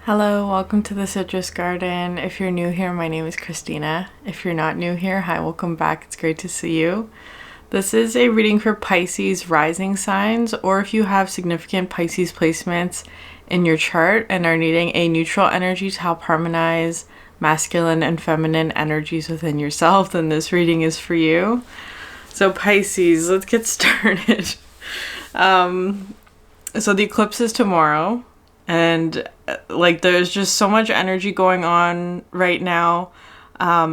Hello, welcome to the Citrus Garden. If you're new here, my name is Christina. If you're not new here, hi, welcome back. It's great to see you. This is a reading for Pisces rising signs, or if you have significant Pisces placements in your chart and are needing a neutral energy to help harmonize masculine and feminine energies within yourself, then this reading is for you. So Pisces, let's get started. So the eclipse is tomorrow. And there's just so much energy going on right now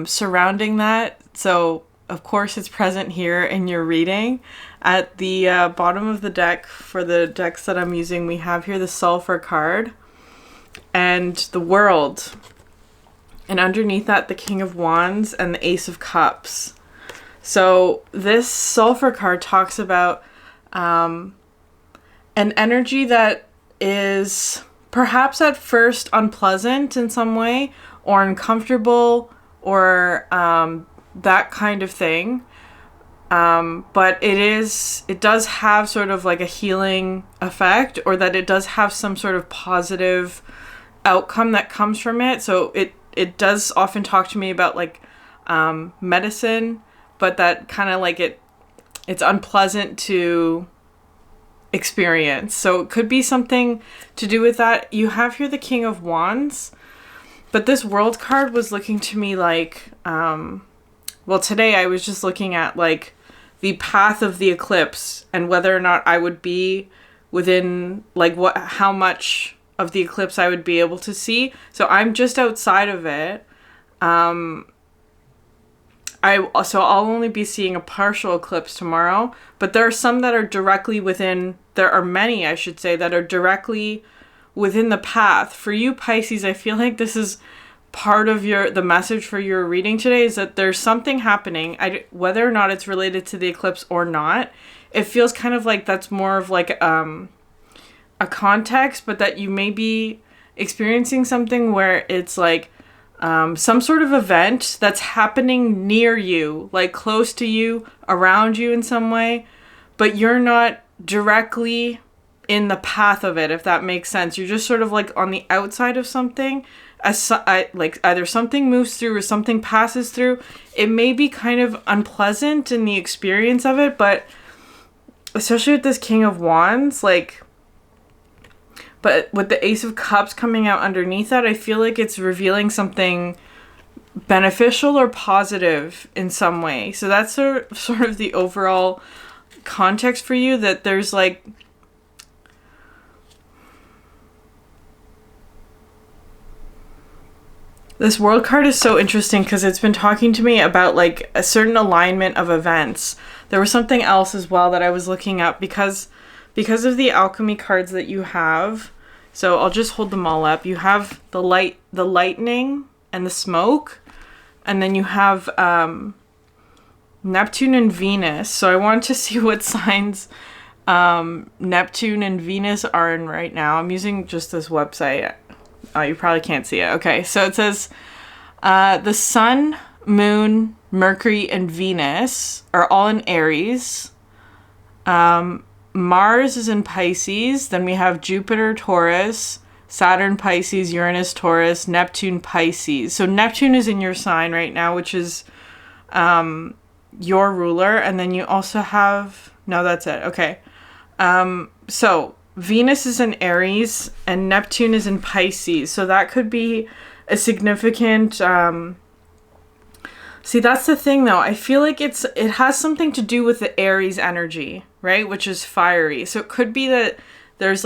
surrounding that. So, of course, it's present here in your reading. At the bottom of the deck, for the decks that I'm using, we have here the Sulfur card and the World. And underneath that, the King of Wands and the Ace of Cups. So this Sulfur card talks about an energy that is perhaps at first unpleasant in some way or uncomfortable or that kind of thing. But it does have sort of like a healing effect, or that it does have some sort of positive outcome that comes from it. So it does often talk to me about medicine, but that kind of it's unpleasant to experience. So it could be something to do with that. You have here the King of Wands, but this World card was looking to me today I was just looking at the path of the eclipse and whether or not I would be within how much of the eclipse I would be able to see. So I'm just outside of it. I'll only be seeing a partial eclipse tomorrow, but there are some that are directly within, there are many, I should say, that are directly within the path. For you, Pisces, I feel like this is part of the message for your reading today, is that there's something happening, whether or not it's related to the eclipse or not. It feels kind of like that's more of a context, but that you may be experiencing something where it's some sort of event that's happening near you, close to you, around you in some way, but you're not directly in the path of it, if that makes sense. You're just sort of on the outside of something, either something moves through or something passes through. It may be kind of unpleasant in the experience of it, but especially with this King of Wands, but with the Ace of Cups coming out underneath that, I feel like it's revealing something beneficial or positive in some way. So that's sort of the overall context for you, that there's this World card is so interesting because it's been talking to me about a certain alignment of events. There was something else as well that I was looking up because of the Alchemy cards that you have. So I'll just hold them all up. You have the lightning and the smoke, and then you have Neptune and Venus. So I want to see what signs Neptune and Venus are in right now. I'm using just this website. Oh, you probably can't see it. Okay, so it says the Sun, Moon, Mercury, and Venus are all in Aries. Mars is in Pisces. Then we have Jupiter, Taurus, Saturn, Pisces, Uranus, Taurus, Neptune, Pisces. So Neptune is in your sign right now, which is your ruler. And then you also have... No, that's it. Okay. So Venus is in Aries and Neptune is in Pisces. So that could be a significant... See, that's the thing, though. I feel like it has something to do with the Aries energy, right? Which is fiery. So it could be that there's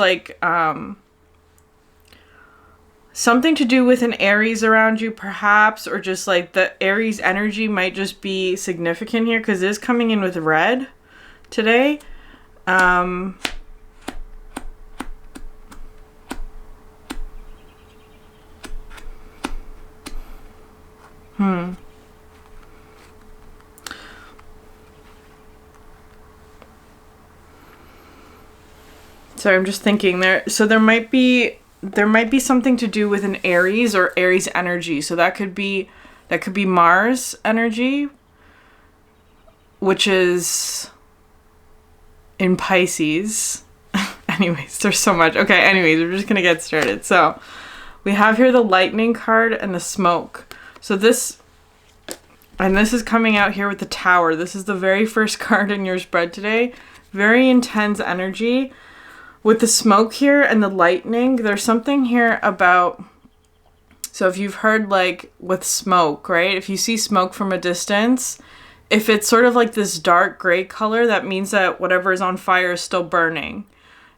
something to do with an Aries around you, perhaps, or just the Aries energy might just be significant here because it is coming in with red today. So I'm just thinking there. So there might be something to do with an Aries or Aries energy. So that could be Mars energy, which is in Pisces. Anyways, there's so much. Okay, anyways, we're just going to get started. So We have here the lightning card and the smoke. So this is coming out here with the tower. This is the very first card in your spread today. Very intense energy. With the smoke here and the lightning, there's something here about... So if you've heard like with smoke, right? If you see smoke from a distance, if it's sort of like this dark gray color, that means that whatever is on fire is still burning.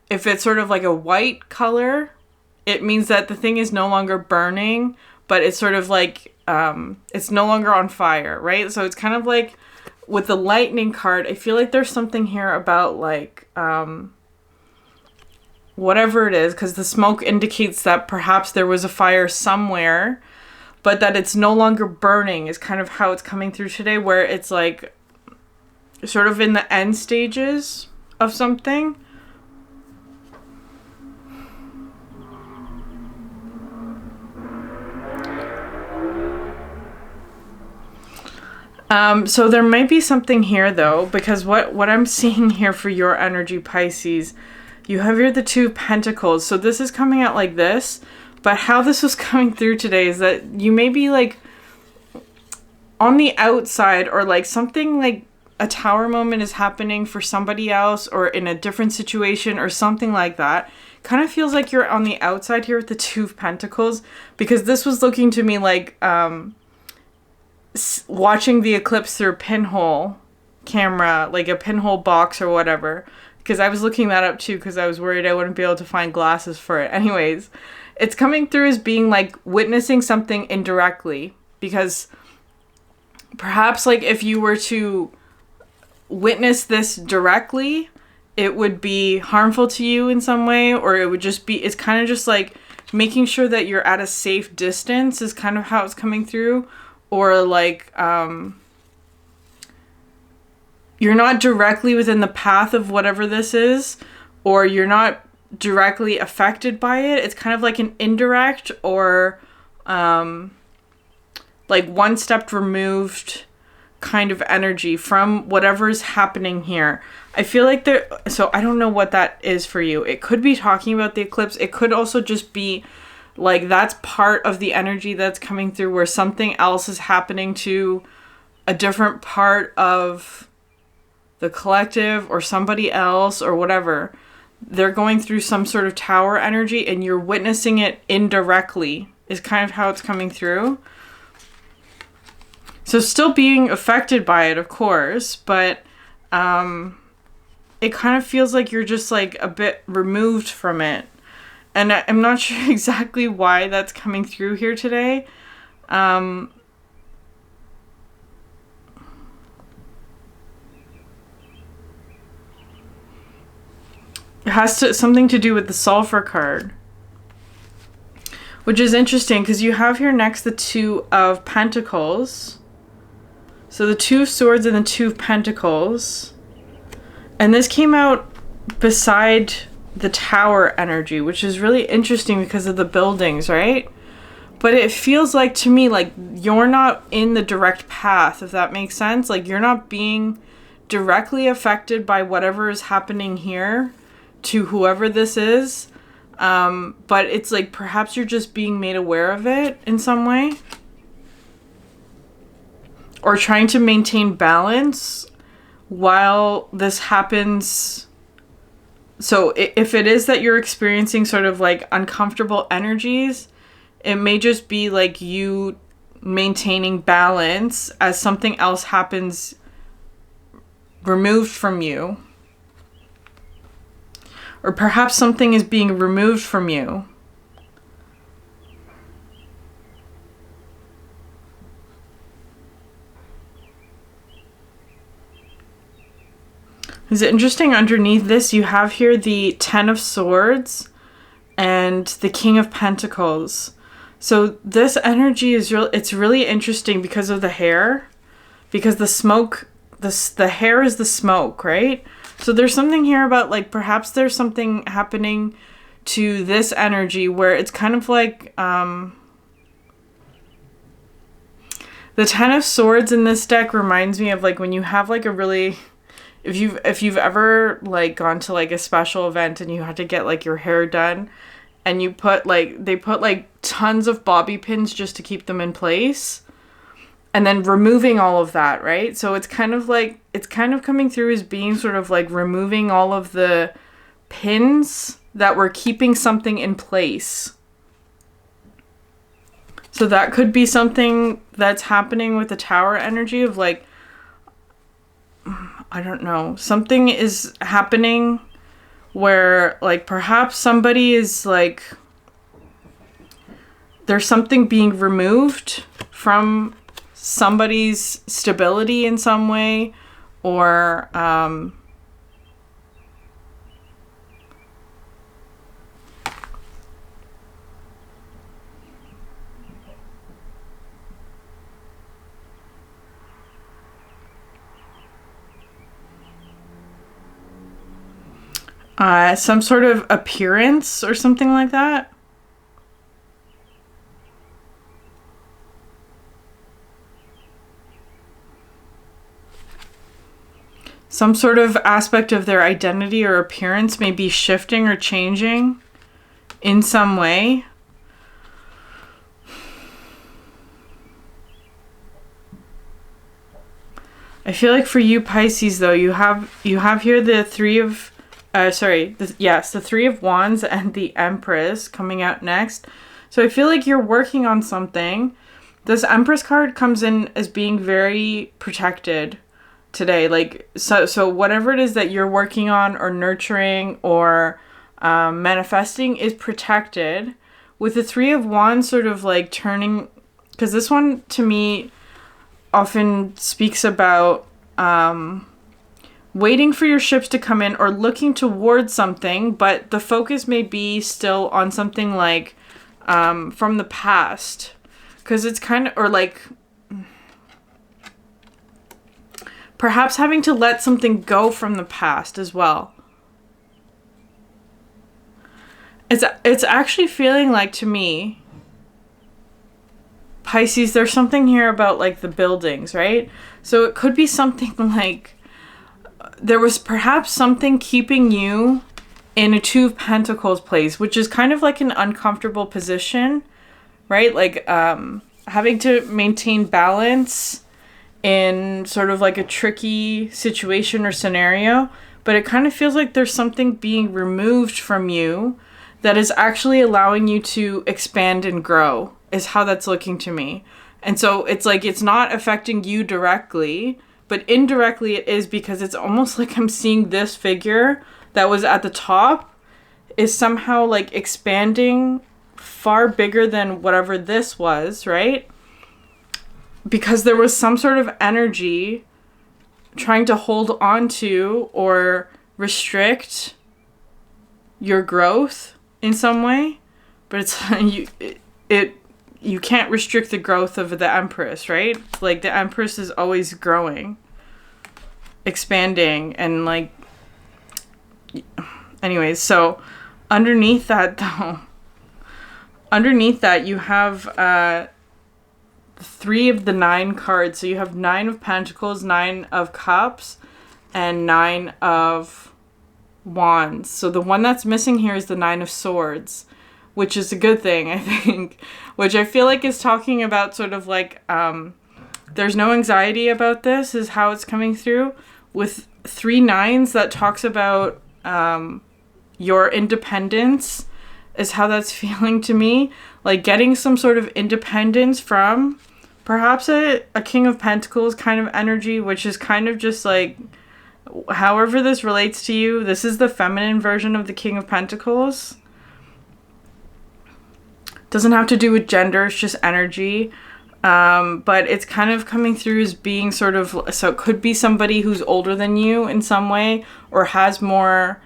If it's sort of like a white color, it means that the thing is no longer burning, but it's sort of like, it's no longer on fire, right? So it's kind of like with the lightning card, I feel like there's something here about like, whatever it is, because the smoke indicates that perhaps there was a fire somewhere, but that it's no longer burning is kind of how it's coming through today, where it's like sort of in the end stages of something. So there might be something here though, because what I'm seeing here for your energy, Pisces, you have here the Two of Pentacles. So this is coming out like this, but how this was coming through today is that you may be like on the outside, or like something like a tower moment is happening for somebody else, or in a different situation or something like that. Kind of feels like you're on the outside here with the Two of Pentacles, because this was looking to me like watching the eclipse through a pinhole camera, like a pinhole box or whatever. Because I was looking that up too, because I was worried I wouldn't be able to find glasses for it. Anyways, it's coming through as being like witnessing something indirectly. Because perhaps like if you were to witness this directly, it would be harmful to you in some way. Or it would just be, it's kind of just like making sure that you're at a safe distance is kind of how it's coming through. Or like, you're not directly within the path of whatever this is, or you're not directly affected by it. It's kind of like an indirect, or like one step removed kind of energy from whatever's happening here. I feel like so I don't know what that is for you. It could be talking about the eclipse. It could also just be like that's part of the energy that's coming through, where something else is happening to a different part of the collective or somebody else or whatever. They're going through some sort of tower energy and you're witnessing it indirectly is kind of how it's coming through. So still being affected by it, of course, but it kind of feels like you're just like a bit removed from it. And I'm not sure exactly why that's coming through here today. It has something to do with the sulfur card, which is interesting because you have here next the Two of Pentacles. So the Two of Swords and the Two of Pentacles. And this came out beside the tower energy, which is really interesting because of the buildings, right? But it feels like to me like you're not in the direct path, if that makes sense. Like you're not being directly affected by whatever is happening here to whoever this is, but it's like perhaps you're just being made aware of it in some way, or trying to maintain balance while this happens. So if it is that you're experiencing sort of like uncomfortable energies, it may just be like you maintaining balance as something else happens removed from you. Or perhaps something is being removed from you. Is it interesting? Underneath this, you have here the Ten of Swords and the King of Pentacles. So this energy is it's really interesting because of the hair, because the smoke, the hair is the smoke, right? So there's something here about like perhaps there's something happening to this energy where it's kind of like the Ten of Swords in this deck reminds me of like when you have like a really, if you've ever like gone to like a special event and you had to get like your hair done, and you put like, they put like tons of bobby pins just to keep them in place, and then removing all of that, right? So it's kind of like, it's kind of coming through as being sort of like removing all of the pins that were keeping something in place. So that could be something that's happening with the tower energy of like, I don't know, something is happening where like perhaps somebody is like, there's something being removed from somebody's stability in some way, or some sort of appearance or something like that. Some sort of aspect of their identity or appearance may be shifting or changing in some way. I feel like for you Pisces though, you have here the Three of the Three of Wands and the Empress coming out next. So I feel like you're working on something. This Empress card comes in as being very protected today. Like, so whatever it is that you're working on or nurturing or manifesting is protected. With the Three of Wands sort of like turning, because this one to me often speaks about waiting for your ships to come in or looking towards something, but the focus may be still on something like from the past. Because it's kind of, or like, perhaps having to let something go from the past as well. It's actually feeling like, to me, Pisces, there's something here about like the buildings, right? So it could be something like there was perhaps something keeping you in a Two of Pentacles place, which is kind of like an uncomfortable position, right? Like having to maintain balance in sort of like a tricky situation or scenario, but it kind of feels like there's something being removed from you that is actually allowing you to expand and grow, is how that's looking to me. And so it's like, it's not affecting you directly, but indirectly it is, because it's almost like I'm seeing this figure that was at the top is somehow like expanding far bigger than whatever this was, right? Because there was some sort of energy trying to hold on to or restrict your growth in some way, but it's you can't restrict the growth of the Empress, right? Like the Empress is always growing, expanding, and like, anyways, so underneath that you have Three of the Nine cards. So you have Nine of Pentacles, Nine of Cups, and Nine of Wands. So the one that's missing here is the Nine of Swords, which is a good thing, I think, which I feel like is talking about sort of like, there's no anxiety about this, is how it's coming through. With 3 nines, that talks about your independence, is how that's feeling to me. Like getting some sort of independence from perhaps a King of Pentacles kind of energy, which is kind of just like, however this relates to you, this is the feminine version of the King of Pentacles. Doesn't have to do with gender, it's just energy. But it's kind of coming through as being sort of, so it could be somebody who's older than you in some way, or has more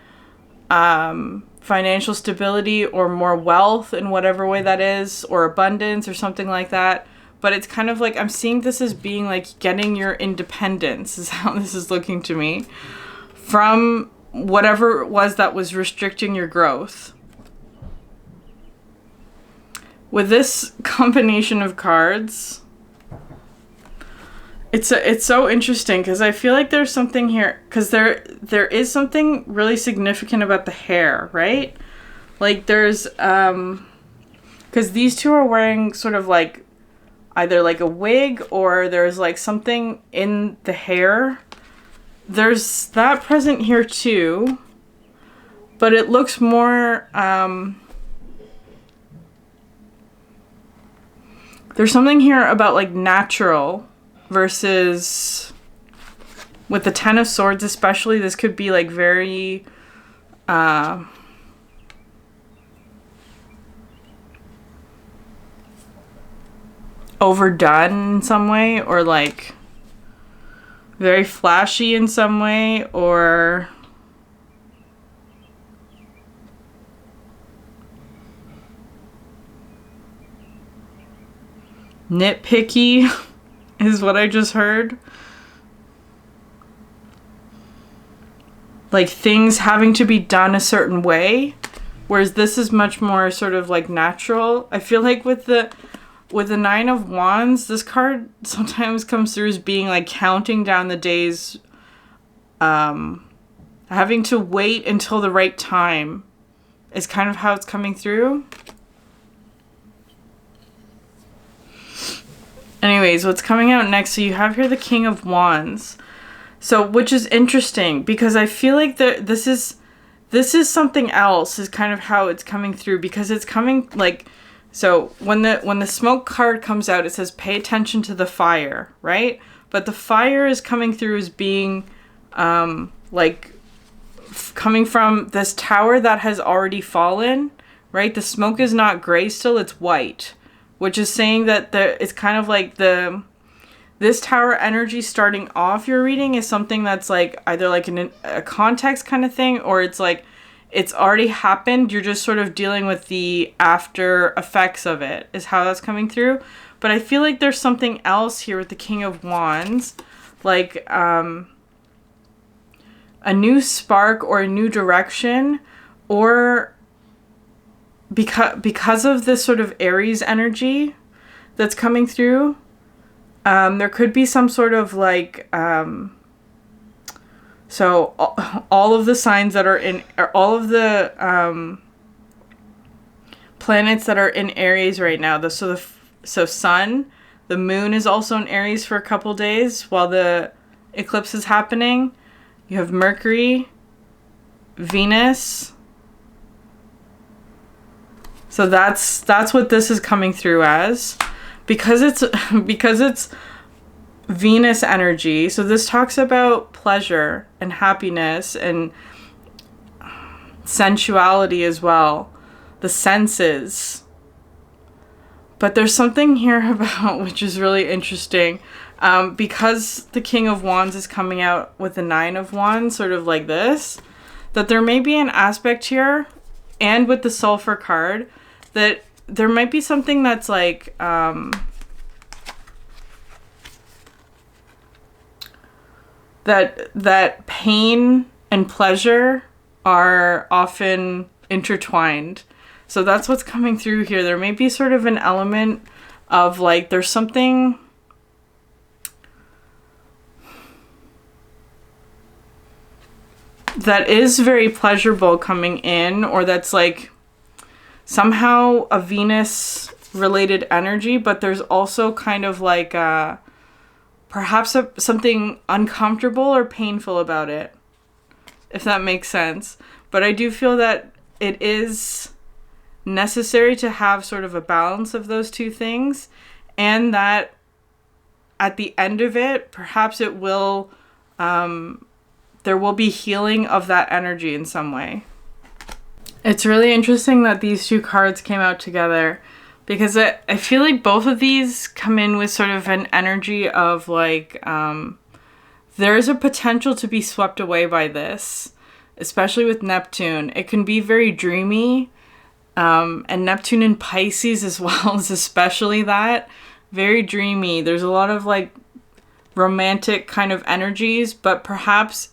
financial stability or more wealth in whatever way that is, or abundance or something like that. But it's kind of like, I'm seeing this as being like getting your independence, is how this is looking to me, from whatever it was that was restricting your growth. With this combination of cards, it's so interesting, because I feel like there's something here, because there is something really significant about the hair, right? Like there's, because these two are wearing sort of like either like a wig or there's like something in the hair. There's that present here too, but it looks more, there's something here about like natural versus with the Ten of Swords especially. This could be like very overdone in some way, or like very flashy in some way, or nitpicky is what I just heard. Like things having to be done a certain way, whereas this is much more sort of like natural. I feel like with the Nine of Wands, this card sometimes comes through as being like counting down the days, having to wait until the right time is kind of how it's coming through. Anyways, what's coming out next? So you have here the King of Wands. So, which is interesting because I feel like this is something else is kind of how it's coming through, because it's coming like, so when the smoke card comes out, it says pay attention to the fire, right? But the fire is coming through as being like coming from this tower that has already fallen, right? The smoke is not gray still, it's white, which is saying that it's kind of like this tower energy starting off your reading is something that's like either like a context kind of thing, or it's like it's already happened. You're just sort of dealing with the after effects of it is how that's coming through. But I feel like there's something else here with the King of Wands, like a new spark or a new direction, or because of this sort of Aries energy that's coming through. There could be some sort of like, so all of the signs that are in, or all of the planets that are in Aries right now. So Sun, the Moon is also in Aries for a couple days while the eclipse is happening. You have Mercury, Venus. So that's what this is coming through as. Because it's Venus energy, so this talks about pleasure and happiness and sensuality as well, the senses. But there's something here about, which is really interesting, because the King of Wands is coming out with the Nine of Wands, sort of like this, that there may be an aspect here, and with the Sulfur card, that there might be something that's like, that pain and pleasure are often intertwined. So that's what's coming through here. There may be sort of an element of like, there's something that is very pleasurable coming in, or that's like somehow a Venus related energy, but there's also kind of like perhaps something uncomfortable or painful about it, if that makes sense. But I do feel that it is necessary to have sort of a balance of those two things, and that at the end of it, perhaps it will, there will be healing of that energy in some way. It's really interesting that these two cards came out together, because I feel like both of these come in with sort of an energy of like, there is a potential to be swept away by this, especially with Neptune. It can be very dreamy, and Neptune in Pisces as well is especially that. Very dreamy. There's a lot of like romantic kind of energies, but perhaps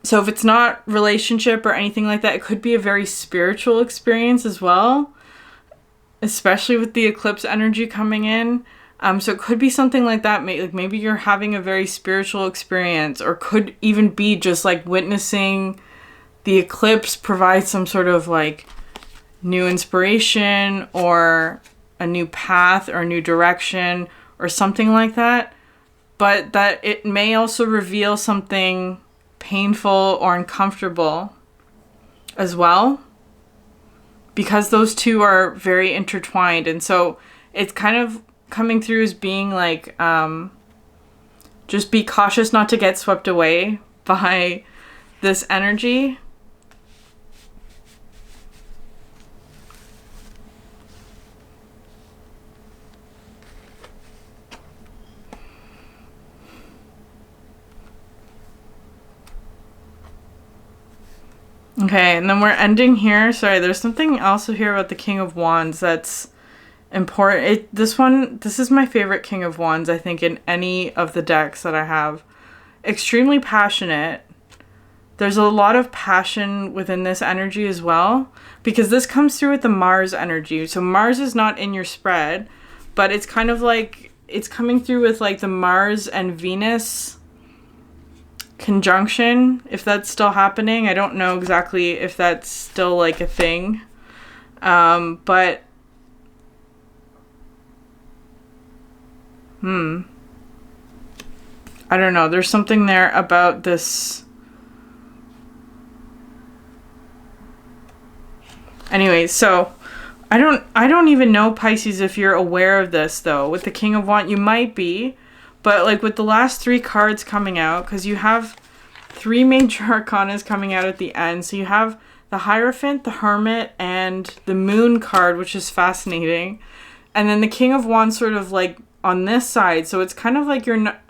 so if it's not relationship or anything like that, it could be a very spiritual experience as well, especially with the eclipse energy coming in. So it could be something like that. Like maybe you're having a very spiritual experience, or could even be just like witnessing the eclipse provides some sort of like new inspiration or a new path or a new direction or something like that. But that it may also reveal something painful or uncomfortable as well, because those two are very intertwined. And so it's kind of coming through as being like, just be cautious not to get swept away by this energy. Okay, and then we're ending here. Sorry, there's something also here about the King of Wands that's important. This is my favorite King of Wands, I think, in any of the decks that I have. Extremely passionate. There's a lot of passion within this energy as well, because this comes through with the Mars energy. So Mars is not in your spread, but it's kind of like, it's coming through with like the Mars and Venus conjunction, if that's still happening. I don't know exactly if that's still like a thing. But I don't know. There's something there about this. Anyway, so I don't even know, Pisces, if you're aware of this though. With the King of Wands, you might be. But like with the last 3 cards coming out, because you have 3 major arcanas coming out at the end. So you have the Hierophant, the Hermit, and the Moon card, which is fascinating. And then the King of Wands sort of like on this side. So it's kind of like you're not,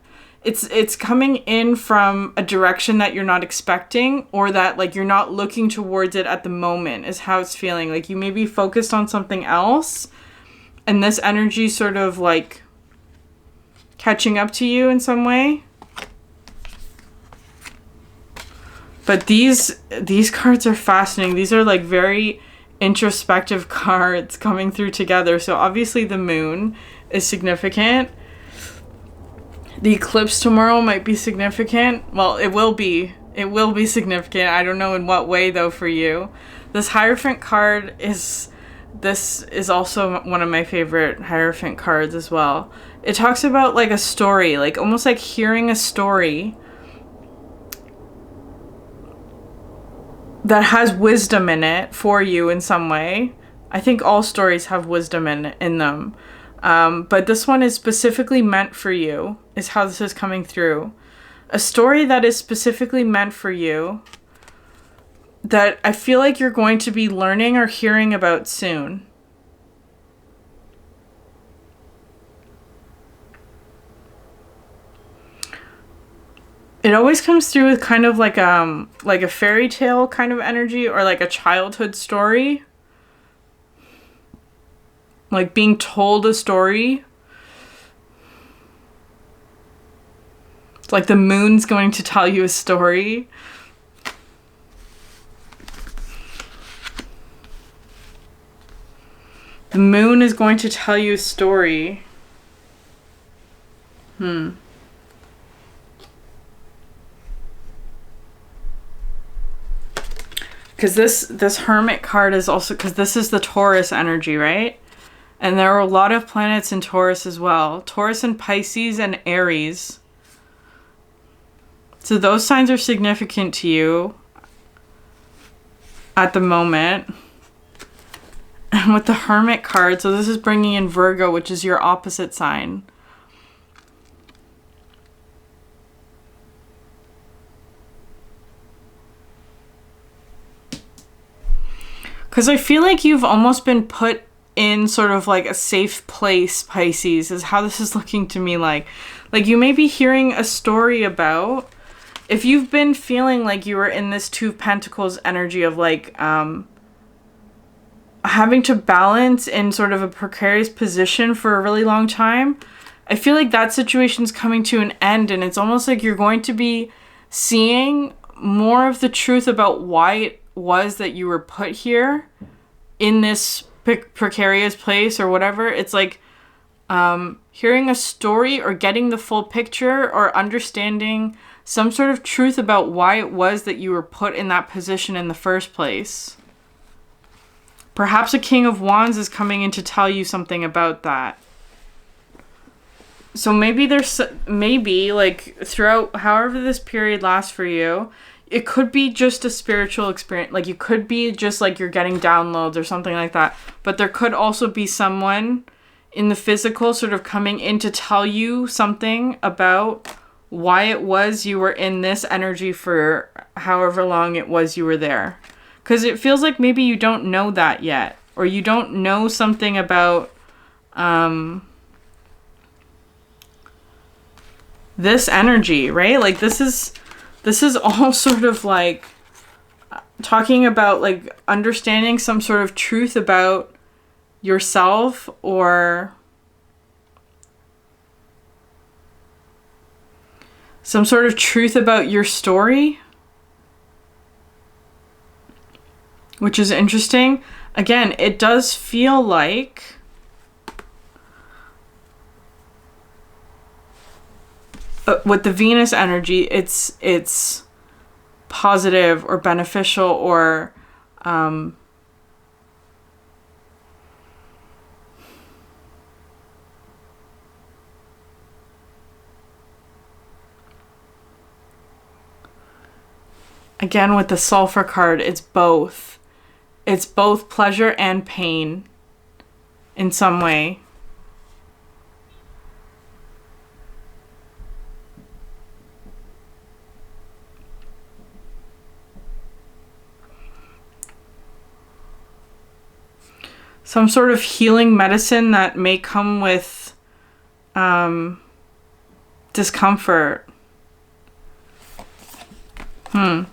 it's coming in from a direction that you're not expecting, or that like you're not looking towards it at the moment, is how it's feeling. Like you may be focused on something else, and this energy sort of like catching up to you in some way. But these cards are fascinating. These are like very introspective cards coming through together. So obviously the Moon is significant. The eclipse tomorrow might be significant. Well, it will be significant. I don't know in what way though for you. This Hierophant card is also one of my favorite Hierophant cards as well. It talks about like a story, like almost like hearing a story that has wisdom in it for you in some way. I think all stories have wisdom in them. But this one is specifically meant for you, is how this is coming through. A story that is specifically meant for you, that I feel like you're going to be learning or hearing about soon. It always comes through with kind of like a fairy tale kind of energy, or like a childhood story. Like being told a story. It's like the moon's going to tell you a story. The moon is going to tell you a story. Because this Hermit card is also, because this is the Taurus energy, right? And there are a lot of planets in Taurus as well. Taurus and Pisces and Aries. So those signs are significant to you at the moment. And with the Hermit card, so this is bringing in Virgo, which is your opposite sign. Because I feel like you've almost been put in sort of like a safe place, Pisces, is how this is looking to me like. Like you may be hearing a story about, if you've been feeling like you were in this Two of Pentacles energy of like having to balance in sort of a precarious position for a really long time, I feel like that situation's coming to an end, and it's almost like you're going to be seeing more of the truth about why it was that you were put here in this precarious place or whatever. It's like Hearing a story or getting the full picture or understanding some sort of truth about why it was that you were put in that position in the first place. Perhaps a King of Wands is coming in to tell you something about that. So maybe like throughout however this period lasts for you, it could be just a spiritual experience. Like, you could be just like you're getting downloads or something like that. But there could also be someone in the physical sort of coming in to tell you something about why it was you were in this energy for however long it was you were there. Because it feels like maybe you don't know that yet. Or you don't know something about this energy, right? Like, this is all sort of like talking about like understanding some sort of truth about yourself, or some sort of truth about your story, which is interesting. Again, it does feel like with the Venus energy, it's positive or beneficial, or again, with the Sulfur card, it's both. It's both pleasure and pain in some way. Some sort of healing medicine that may come with discomfort.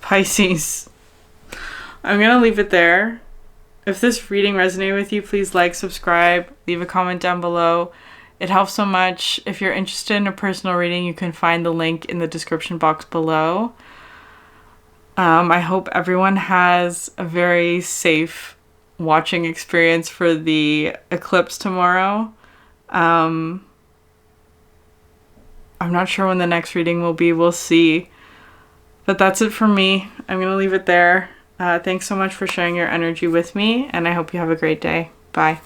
Pisces. I'm going to leave it there. If this reading resonated with you, please like, subscribe, leave a comment down below. It helps so much. If you're interested in a personal reading, you can find the link in the description box below. I hope everyone has a very safe watching experience for the eclipse tomorrow. I'm not sure when the next reading will be. We'll see. But that's it for me. I'm going to leave it there. Thanks so much for sharing your energy with me, and I hope you have a great day. Bye.